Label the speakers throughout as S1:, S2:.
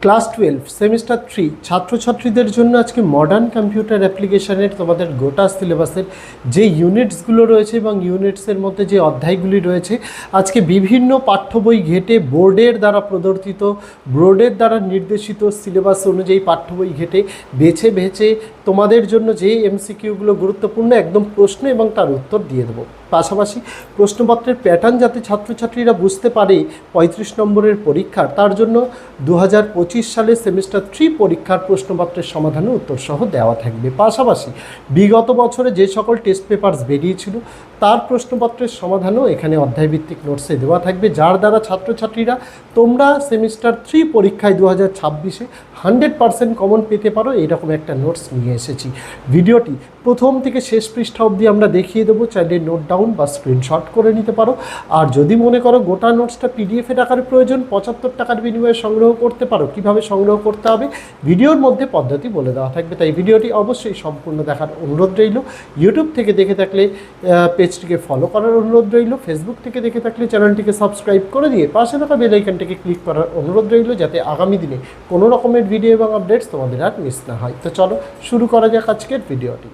S1: Class 12 semester 3 ছাত্রছাত্রীদের জন্য আজকে মডার্ন কম্পিউটার অ্যাপ্লিকেশনের তোমাদের গোটা সিলেবাসের যে ইউনিটসগুলো রয়েছে এবং ইউনিটসের মধ্যে যে অধ্যায়গুলি রয়েছে আজকে বিভিন্ন পাঠ্য বই ঘেটে বোর্ডের দ্বারা প্রদর্শিত বোর্ডের দ্বারা নির্দেশিত সিলেবাস অনুযায়ী পাঠ্য বই ঘেটে বেছে বেছে তোমাদের জন্য যে এমসিকিউগুলো গুরুত্বপূর্ণ একদম প্রশ্ন এবং তার উত্তর দিয়ে দেবো। পাশাপাশি প্রশ্নপত্রের প্যাটার্ন যাতে ছাত্রছাত্রীরা বুঝতে পারে 35 নম্বরের পরীক্ষার, তার জন্য 2025 সালে সেমিস্টার 3 পরীক্ষার প্রশ্নপত্রের সমাধানের উত্তরসহ দেওয়া থাকবে। পাশাপাশি বিগত বছরে যে সকল টেস্ট পেপারস বেরিয়েছিল তার প্রশ্নপত্রের সমাধানও এখানে অধ্যায়ভিত্তিক নোটসে দেওয়া থাকবে, যার দ্বারা ছাত্রছাত্রীরা তোমরা সেমিস্টার 3 পরীক্ষায় 2026-এ 100% কমন পেতে পারো। এইরকম একটা নোটস নিয়ে এসেছি। ভিডিওটি প্রথম থেকে শেষ পৃষ্ঠা অবধি আমরা দেখিয়ে দেবো, চাইলে নোট ডাউন বা স্ক্রিনশট করে নিতে পারো। আর যদি মনে করো গোটা নোটসটা পিডিএফের আকারে প্রয়োজন, 75 টাকার বিনিময়ে সংগ্রহ করতে পারো। কিভাবে সংগ্রহ করতে হবে ভিডিওর মধ্যে পদ্ধতি বলে দেওয়া থাকবে, তাই ভিডিওটি অবশ্যই সম্পূর্ণ দেখার অনুরোধ রইল। ইউটিউব থেকে দেখে থাকলে পেজটিকে ফলো করার অনুরোধ রইল, ফেসবুক থেকে দেখে থাকলে চ্যানেলটিকে সাবস্ক্রাইব করে দিয়ে পাশে থাকা বেল আইকনটিকে ক্লিক করার অনুরোধ রইল, যাতে আগামী দিনে কোনো রকমের ভিডিও এবং আপডেটস তোমাদের আর মিস না হয়। তো চলো শুরু করা যাক আজকের ভিডিওটি।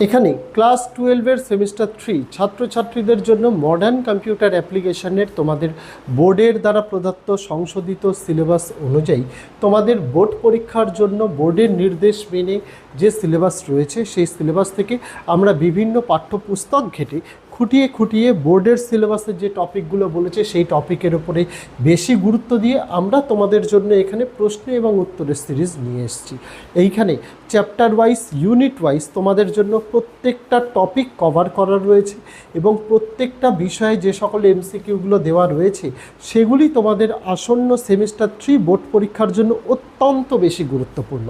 S1: এখানে ক্লাস 12-এর সেমিস্টার 3 ছাত্রছাত্রীদের জন্য মডার্ন কম্পিউটার অ্যাপ্লিকেশনের তোমাদের বোর্ডের দ্বারা প্রদত্ত সংশোধিত সিলেবাস অনুযায়ী তোমাদের বোর্ড পরীক্ষার জন্য বোর্ডের নির্দেশ মেনে যে সিলেবাস রয়েছে সেই সিলেবাস থেকে আমরা বিভিন্ন পাঠ্যপুস্তক ঘেটে খুঁটিয়ে খুঁটিয়ে বোর্ডের সিলেবাসের যে টপিকগুলো বলেছে সেই টপিকের উপরে বেশি গুরুত্ব দিয়ে আমরা তোমাদের জন্য এখানে প্রশ্ন এবং উত্তরের সিরিজ নিয়ে এসেছি। এইখানে চ্যাপ্টার ওয়াইজ ইউনিট ওয়াইজ তোমাদের জন্য প্রত্যেকটা টপিক কভার করা রয়েছে এবং প্রত্যেকটা বিষয়ে যে সকল এমসিকিউগুলো দেওয়া রয়েছে সেগুলি তোমাদের আসন্ন সেমিস্টার 3 বোর্ড পরীক্ষার জন্য অত্যন্ত বেশি গুরুত্বপূর্ণ।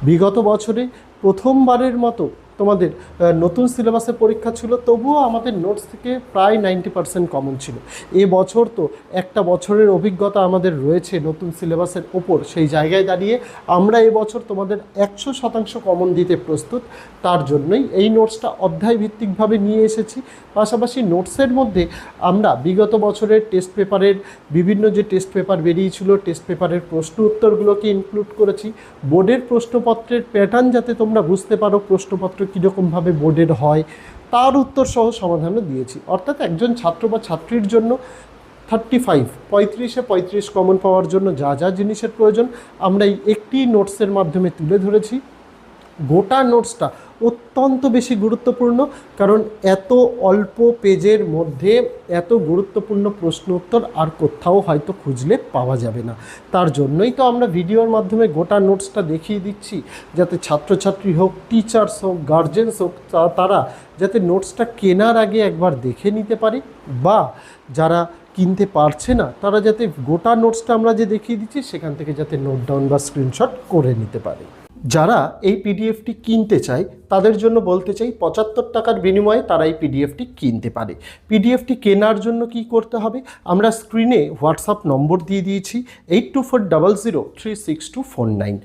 S1: বিগত বছরে প্রথমবারের মতো তোমাদের নতুন সিলেবাসে পরীক্ষা ছিল, তবুও আমাদের নোটস থেকে প্রায় 90% কমন ছিল। এ বছর তো একটা বছরের অভিজ্ঞতা আমাদের রয়েছে নতুন সিলেবাসের ওপর, সেই জায়গায় দাঁড়িয়ে আমরা এবছর তোমাদের 100% কমন দিতে প্রস্তুত। তার জন্যই এই নোটসটা অধ্যায়ভিত্তিকভাবে নিয়ে এসেছি। পাশাপাশি নোটসের মধ্যে আমরা বিগত বছরের টেস্ট পেপারের বিভিন্ন যে টেস্ট পেপার বেরিয়েছিল টেস্ট পেপারের প্রশ্ন উত্তরগুলোকে ইনক্লুড করেছি। বোর্ডের প্রশ্নপত্রের প্যাটার্ন যাতে তোমরা বুঝতে পারো প্রশ্নপত্র কীরকমভাবে বোর্ডের হয় তার উত্তর সহ সমাধানও দিয়েছি। অর্থাৎ একজন ছাত্র বা ছাত্রীর জন্য 35 কমন পাওয়ার জন্য যা যা জিনিসের প্রয়োজন আমরা এই একটি নোটসের মাধ্যমে তুলে ধরেছি। গোটা নোটসটা অত্যন্ত বেশি গুরুত্বপূর্ণ, কারণ এত অল্প পেজের মধ্যে এত গুরুত্বপূর্ণ প্রশ্ন উত্তর আর কোথাও হয়তো খুঁজলে পাওয়া যাবে না। তার জন্যই তো আমরা ভিডিওর মাধ্যমে গোটা নোটসটা দেখিয়ে দিচ্ছি, যাতে ছাত্রছাত্রী হোক, টিচার্স হোক, গার্জেন্স হোক, তারা যাতে নোটসটা কেনার আগে একবার দেখে নিতে পারে, বা যারা কিনতে পারছে না তারা যাতে গোটা নোটসটা আমরা যে দেখিয়ে দিচ্ছি সেখান থেকে যাতে নোট ডাউন বা স্ক্রিনশট করে নিতে পারে। যারা এই পিডিএফটি কিনতে চায় তাদের জন্য বলতে চাই 75 টাকার বিনিময়ে তারা এই পিডিএফটি কিনতে পারে। পিডিএফটি কেনার জন্য কি করতে হবে, আমরা স্ক্রিনে হোয়াটসঅ্যাপ নম্বর দিয়ে দিয়েছি 8240036249।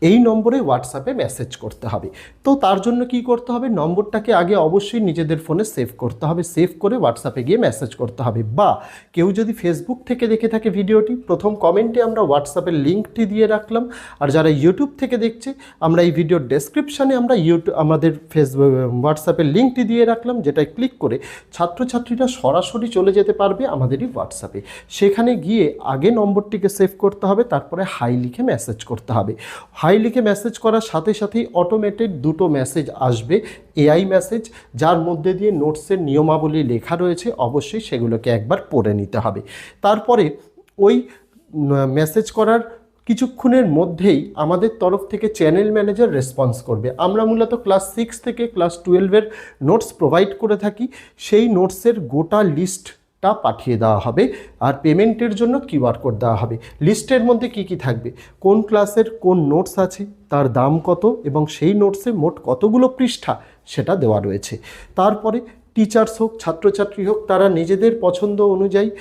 S1: এই নম্বরে হোয়াটসঅ্যাপে মেসেজ করতে হবে। তো তার জন্য কি করতে হবে, নম্বরটাকে আগে অবশ্যই নিজেদের ফোনে সেভ করতে হবে, সেভ করে হোয়াটসঅ্যাপে গিয়ে মেসেজ করতে হবে। বা কেউ যদি ফেসবুক থেকে দেখে থাকে ভিডিওটি, প্রথম কমেন্টে আমরা হোয়াটসঅ্যাপের লিঙ্কটি দিয়ে রাখলাম। আর যারা ইউটিউব থেকে দেখছে আমরা এই ভিডিওর ডেসক্রিপশানে আমরা আমাদের ফেসবুক হোয়াটসঅ্যাপের লিঙ্কটি দিয়ে রাখলাম, যেটায় ক্লিক করে ছাত্রছাত্রীরা সরাসরি চলে যেতে পারবে আমাদেরই হোয়াটসঅ্যাপে। সেখানে গিয়ে আগে নম্বরটিকে সেভ করতে হবে, তারপরে হাই লিখে মেসেজ করতে হবে। হাই লিখে মেসেজ করার সাথে সাথেই অটোমেটেড দুটো মেসেজ আসবে, এআই মেসেজ, যার মধ্যে দিয়ে নোটসের নিয়মাবলী লেখা রয়েছে। অবশ্যই সেগুলোকে একবার পড়ে নিতে হবে। তারপরে ওই মেসেজ করার কিছুক্ষণের মধ্যেই আমাদের তরফ থেকে চ্যানেল ম্যানেজার রেসপন্স করবে। আমরা মূলত ক্লাস 6 থেকে ক্লাস 12-এর নোটস প্রোভাইড করে থাকি, সেই নোটসের গোটা লিস্টটা পাঠিয়ে দেওয়া হবে। আর পেমেন্টের জন্য কিউআর কোড দেওয়া হবে। লিস্টের মধ্যে কি কি থাকবে, কোন ক্লাসের কোন নোটস আছে, তার দাম কত এবং সেই নোটসে মোট কতগুলো পৃষ্ঠা সেটা দেওয়া রয়েছে। তারপরে টিচার্স হোক, ছাত্রছাত্রী হোক, তারা নিজেদের পছন্দ অনুযায়ী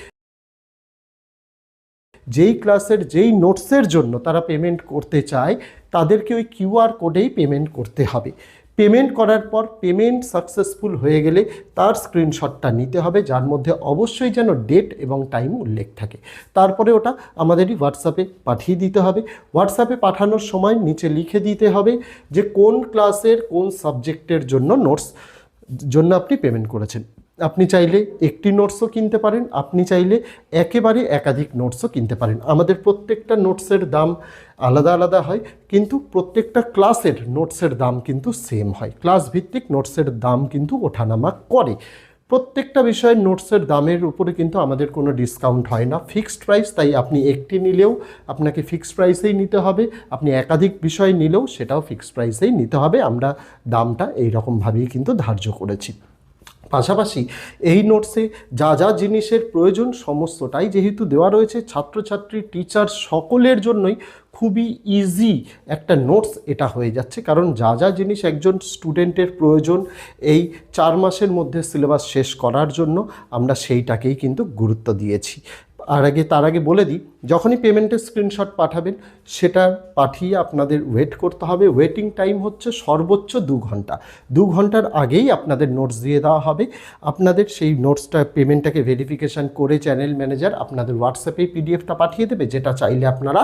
S1: যেই ক্লাসের যেই নোটসের জন্য তারা পেমেন্ট করতে চায় তাদেরকে ওই কিউআর কোডেই পেমেন্ট করতে হবে। পেমেন্ট করার পর পেমেন্ট সাকসেসফুল হয়ে গেলে তার স্ক্রিনশটটা নিতে হবে, যার মধ্যে অবশ্যই যেন ডেট এবং টাইম উল্লেখ থাকে। তারপরে ওটা আমাদেরই হোয়াটসঅ্যাপে পাঠিয়ে দিতে হবে। হোয়াটসঅ্যাপে পাঠানোর সময় নিচে লিখে দিতে হবে যে কোন ক্লাসের কোন সাবজেক্টের জন্য নোটস জন্য আপনি পেমেন্ট করেছেন। আপনি চাইলে একটি নোটসও কিনতে পারেন, আপনি চাইলে একেবারে একাধিক নোটসও কিনতে পারেন। আমাদের প্রত্যেকটা নোটসের দাম আলাদা আলাদা হয়, কিন্তু প্রত্যেকটা ক্লাসের নোটসের দাম কিন্তু সেম হয়। ক্লাস ভিত্তিক নোটসের দাম কিন্তু ওঠানামা করে। প্রত্যেকটা বিষয়ের নোটসের দামের উপরে কিন্তু আমাদের কোনো ডিসকাউন্ট হয় না, ফিক্সড প্রাইস। তাই আপনি একটি নিলেও আপনাকে ফিক্সড প্রাইসেই নিতে হবে, আপনি একাধিক বিষয় নিলেও সেটাও ফিক্সড প্রাইসেই নিতে হবে। আমরা দামটা এই রকমভাবেই কিন্তু ধার্য করেছি। পাশাপাশি এই নোটসে যা যা জিনিসের প্রয়োজন সমস্তটাই যেহেতু দেওয়া রয়েছে, ছাত্রছাত্রী টিচার সকলের জন্যই খুবই ইজি একটা নোটস এটা হয়ে যাচ্ছে। কারণ যা যা জিনিস একজন স্টুডেন্টের প্রয়োজন এই 4 মাসের মধ্যে সিলেবাস শেষ করার জন্য, আমরা সেইটাকেই কিন্তু গুরুত্ব দিয়েছি। তার আগে বলে দিই, যখনই পেমেন্টের স্ক্রিনশট পাঠাবেন সেটা পাঠিয়ে আপনাদের ওয়েট করতে হবে। ওয়েটিং টাইম হচ্ছে সর্বোচ্চ 2 ঘন্টা। 2 ঘন্টার আগেই আপনাদের নোটস দিয়ে দেওয়া হবে। আপনাদের সেই নোটসটা পেমেন্টটাকে ভেরিফিকেশান করে চ্যানেল ম্যানেজার আপনাদের হোয়াটসঅ্যাপে পিডিএফটা পাঠিয়ে দেবে, যেটা চাইলে আপনারা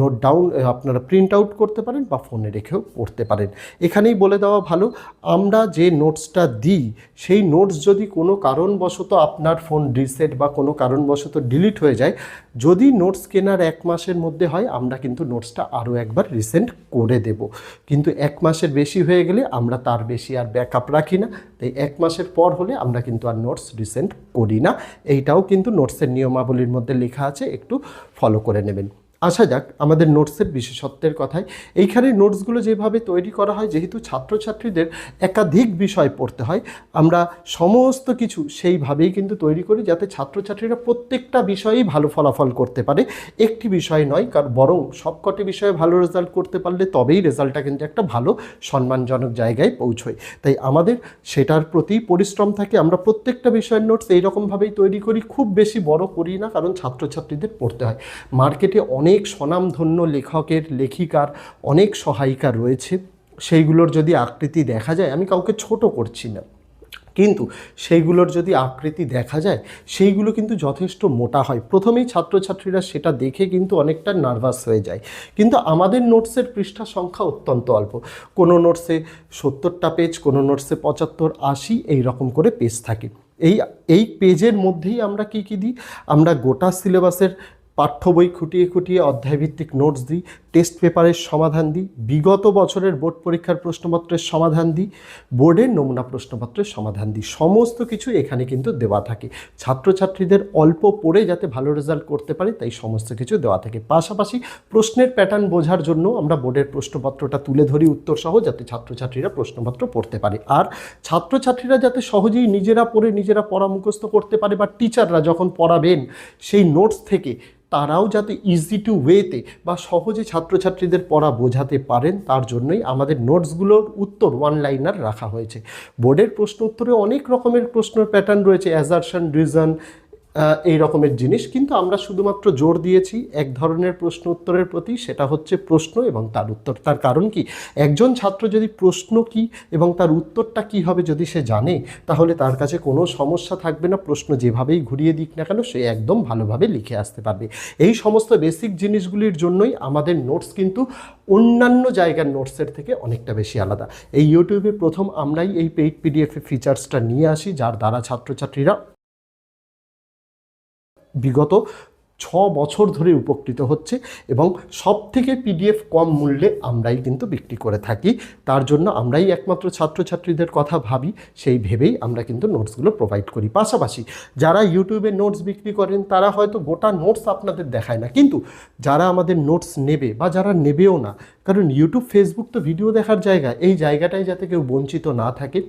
S1: নোট ডাউন আপনারা প্রিন্ট আউট করতে পারেন বা ফোনে রেখেও পড়তে পারেন। এখানেই বলে দেওয়া ভালো, আমরা যে নোটসটা দিই সেই নোটস যদি কোনো কারণবশত আপনার ফোন রিসেট বা কোনো কারণবশত ডিলিট হয়ে যায়, যদি নোটস কেনার 1 মাসের মধ্যে হয় আমরা কিন্তু নোটসটা আরও একবার রিসেন্ড করে দেব। কিন্তু 1 মাসের বেশি হয়ে গেলে আমরা তার বেশি আর ব্যাকআপ রাখি না। তাই 1 মাসের পর হলে আমরা কিন্তু আর নোটস রিসেন্ড করি না। এইটাও কিন্তু নোটসের নিয়মাবলীর মধ্যে লেখা আছে, একটু ফলো করে নেবেন। আসা যাক আমাদের নোটসের বিশেষত্বের কথায়। এইখানে নোটসগুলো যেভাবে তৈরি করা হয়, যেহেতু ছাত্রছাত্রীদের একাধিক বিষয় পড়তে হয়, আমরা সমস্ত কিছু সেইভাবেই কিন্তু তৈরি করি যাতে ছাত্রছাত্রীরা প্রত্যেকটা বিষয়েই ভালো ফলাফল করতে পারে। একটি বিষয় নয়, কারণ বরং সবকটি বিষয়ে ভালো রেজাল্ট করতে পারলে তবেই রেজাল্টটা কিন্তু একটা ভালো সম্মানজনক জায়গায় পৌঁছয়। তাই আমাদের সেটার প্রতি পরিশ্রম থাকে। আমরা প্রত্যেকটা বিষয়ের নোটস এইরকমভাবেই তৈরি করি, খুব বেশি বড় করি না, কারণ ছাত্রছাত্রীদের পড়তে হয়। মার্কেটে অনেক স্বনামধন্য লেখকের লেখিকার অনেক সহায়িকা রয়েছে, সেইগুলোর যদি আকৃতি দেখা যায়, আমি কাউকে ছোট করছি না, কিন্তু সেইগুলোর যদি আকৃতি দেখা যায় সেইগুলো কিন্তু যথেষ্ট মোটা হয়। প্রথমেই ছাত্রছাত্রীরা সেটা দেখে কিন্তু অনেকটা নার্ভাস হয়ে যায়। কিন্তু আমাদের নোটসের পৃষ্ঠা সংখ্যা অত্যন্ত অল্প। কোনো নোটসে 70টা পেজ, কোনো নোটসে 75, 80 এই রকম করে পেজ থাকে। এই পেজের মধ্যেই আমরা কি দিই, আমরা গোটা সিলেবাসের পাঠ্য বই খুঁটিয়ে খুঁটিয়ে অধ্যায়ভিত্তিক নোটস দিই, টেস্ট পেপারের সমাধান দিই, বিগত বছরের বোর্ড পরীক্ষার প্রশ্নপত্রের সমাধান দিই, বোর্ডের নমুনা প্রশ্নপত্রের সমাধান দিই। সমস্ত কিছু এখানে কিন্তু দেওয়া থাকে। ছাত্রছাত্রীদের অল্প পড়ে যাতে ভালো রেজাল্ট করতে পারে তাই সমস্ত কিছু দেওয়া থাকে। পাশাপাশি প্রশ্নের প্যাটার্ন বোঝার জন্য আমরা বোর্ডের প্রশ্নপত্রটা তুলে ধরি উত্তর সহ, যাতে ছাত্রছাত্রীরা প্রশ্নপত্র পড়তে পারে। আর ছাত্রছাত্রীরা যাতে সহজেই নিজেরা পড়ে নিজেরা পড়া মুখস্থ করতে পারে, বা টিচাররা যখন পড়াবেন সেই নোটস থেকে তারাও যাতে ইজি টু ওয়েতে বা সহজে ছাত্রছাত্রীদের পড়া বোঝাতে পারেন, তার জন্যই আমাদের নোটসগুলোর উত্তর 1 লাইনার রাখা হয়েছে। বোর্ডের প্রশ্ন উত্তরে অনেক রকমের প্রশ্নের প্যাটার্ন রয়েছে, অ্যাজারশন, রিজন, এই রকমের জিনিস, কিন্তু আমরা শুধুমাত্র জোর দিয়েছি এক ধরনের প্রশ্ন উত্তরের প্রতি, সেটা হচ্ছে প্রশ্ন এবং তার উত্তর। তার কারণ কি, একজন ছাত্র যদি প্রশ্ন কি এবং তার উত্তরটা কি হবে যদি সে জানে, তাহলে তার কাছে কোনো সমস্যা থাকবে না। প্রশ্ন যেভাবেই ঘুরিয়ে দিক না কেন সে একদম ভালোভাবে লিখে আসতে পারবে। এই সমস্ত বেসিক জিনিসগুলির জন্যই আমাদের নোটস কিন্তু অন্যান্য জায়গার নোটসের থেকে অনেকটা বেশি আলাদা। এই ইউটিউবে প্রথম আমরাই এই পেইড পিডিএফ ফিচার্সটা নিয়ে আসি, যার দ্বারা ছাত্রছাত্রীরা বিগত 6 বছর ধরে উপকৃত হচ্ছে, এবং সব থেকে পিডিএফ কম মূল্যে আমরাই কিন্তু বিক্রি করে থাকি। তার জন্য আমরাই একমাত্র ছাত্রছাত্রীদের কথা ভাবি, সেই ভেবেই আমরা কিন্তু নোটসগুলো প্রোভাইড করি। পাশাপাশি যারা ইউটিউবে নোটস বিক্রি করেন তারা হয়তো গোটা নোটস আপনাদের দেখায় না, কিন্তু যারা আমাদের নোটস নেবে বা যারা নেবেও না, কারণ ইউটিউব ফেসবুক তো ভিডিও দেখার জায়গা, এই জায়গাটায় যাতে কেউ বঞ্চিত না থাকে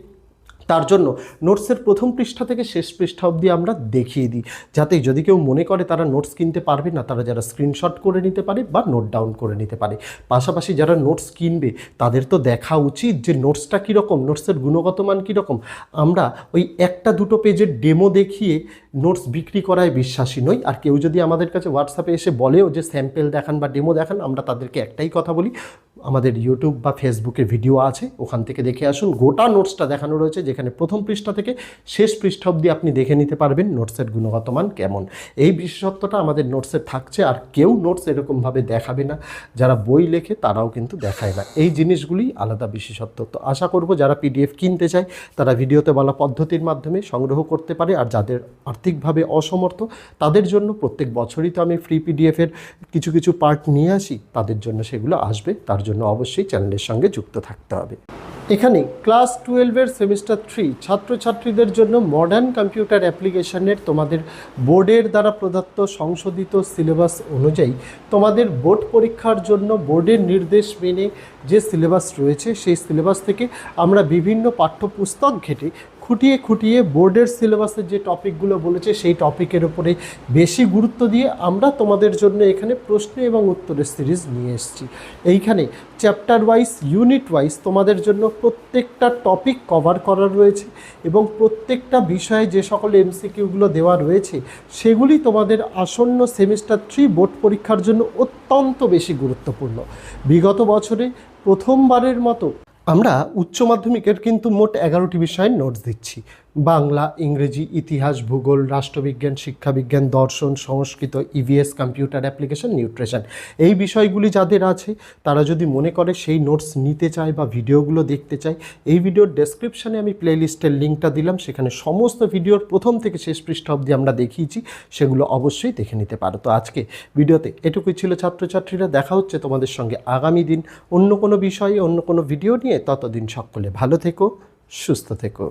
S1: তার জন্য নোটসের প্রথম পৃষ্ঠা থেকে শেষ পৃষ্ঠা অবধি আমরা দেখিয়ে দিই, যাতে যদি কেউ মনে করে তারা নোটস কিনতে পারবে না, তারা যারা স্ক্রিনশট করে নিতে পারে বা নোট ডাউন করে নিতে পারে। পাশাপাশি যারা নোটস কিনবে তাদের তো দেখা উচিত যে নোটসটা কীরকম, নোটসের গুণগত মান কীরকম। আমরা ওই 1-2 পেজের ডেমো দেখিয়ে নোটস বিক্রি করায় বিশ্বাসী নই। আর কেউ যদি আমাদের কাছে হোয়াটসঅ্যাপে এসে বলেও যে স্যাম্পেল দেখান বা ডেমো দেখান, আমরা তাদেরকে একটাই কথা বলি, আমাদের ইউটিউব বা ফেসবুকে ভিডিও আছে, ওখান থেকে দেখে আসুন। গোটা নোটসটা দেখানো রয়েছে, যেখানে প্রথম পৃষ্ঠা থেকে শেষ পৃষ্ঠা অবধি আপনি দেখে নিতে পারবেন নোটসের গুণগত মান কেমন। এই বিশেষত্বটা আমাদের নোটসে থাকছে, আর কেউ নোটস এরকমভাবে দেখাবে না। যারা বই লেখে তারাও কিন্তু দেখায় না, এই জিনিসগুলি আলাদা বিশেষত্ব। তো আশা করব যারা পিডিএফ কিনতে চায় তারা ভিডিওতে বলা পদ্ধতির মাধ্যমে সংগ্রহ করতে পারে। আর যাদের আর্থিকভাবে অসমর্থ তাদের জন্য প্রত্যেক বছরই তো আমি ফ্রি পিডিএফের কিছু কিছু পার্ট নিয়ে আসি, তাদের জন্য সেগুলো আসবে। তার জন্য অবশ্যই চ্যানেলের সঙ্গে যুক্ত থাকতে হবে। এখানে ক্লাস 12-এর সেমিস্টার 3 ছাত্রছাত্রীদের জন্য মডার্ন কম্পিউটার অ্যাপ্লিকেশনের তোমাদের বোর্ডের দ্বারা প্রদত্ত সংশোধিত সিলেবাস অনুযায়ী তোমাদের বোর্ড পরীক্ষার জন্য বোর্ডের নির্দেশ মেনে যে সিলেবাস রয়েছে, সেই সিলেবাস থেকে আমরা বিভিন্ন পাঠ্যপুস্তক ঘেঁটে খুঁটিয়ে খুঁটিয়ে বোর্ডের সিলেবাসের যে টপিকগুলো বলেছে সেই টপিকের উপরে বেশি গুরুত্ব দিয়ে আমরা তোমাদের জন্য এখানে প্রশ্ন এবং উত্তরের সিরিজ নিয়ে এসেছি। এইখানে চ্যাপ্টার ওয়াইজ, ইউনিট ওয়াইজ তোমাদের জন্য প্রত্যেকটা টপিক কভার করা রয়েছে, এবং প্রত্যেকটা বিষয়ে যে সকল এমসিকিউগুলো দেওয়া রয়েছে সেগুলি তোমাদের আসন্ন সেমিস্টার 3 বোর্ড পরীক্ষার জন্য অত্যন্ত বেশি গুরুত্বপূর্ণ। বিগত বছরে প্রথমবারের মতো আমরা উচ্চ মাধ্যমিকের কিন্তু মোট 11টি বিষয়ের নোটস দিচ্ছি। বাংলা, ইংরেজি, ইতিহাস, ভূগোল, রাষ্ট্রবিজ্ঞান, শিক্ষাবিজ্ঞান, দর্শন, সংস্কৃত, ইভিএস, কম্পিউটার অ্যাপ্লিকেশন, নিউট্রিশন। এই বিষয়গুলি যাদের আছে তারা যদি মনে করে সেই নোটস নিতে চায় বা ভিডিওগুলো দেখতে চায়, এই ভিডিওর ডেসক্রিপশানে আমি প্লেলিস্টের লিঙ্কটা দিলাম, সেখানে সমস্ত ভিডিওর প্রথম থেকে শেষ পৃষ্ঠা অবধি আমরা দেখিয়েছি, সেগুলো অবশ্যই দেখে নিতে পারো। তো আজকে ভিডিওতে এটুকুই ছিল ছাত্রছাত্রীরা। দেখা হচ্ছে তোমাদের সঙ্গে আগামী দিন অন্য কোনো বিষয়ে, অন্য কোনো ভিডিও নিয়ে। ততদিন সকলে ভালো থেকো, সুস্থ থেকো।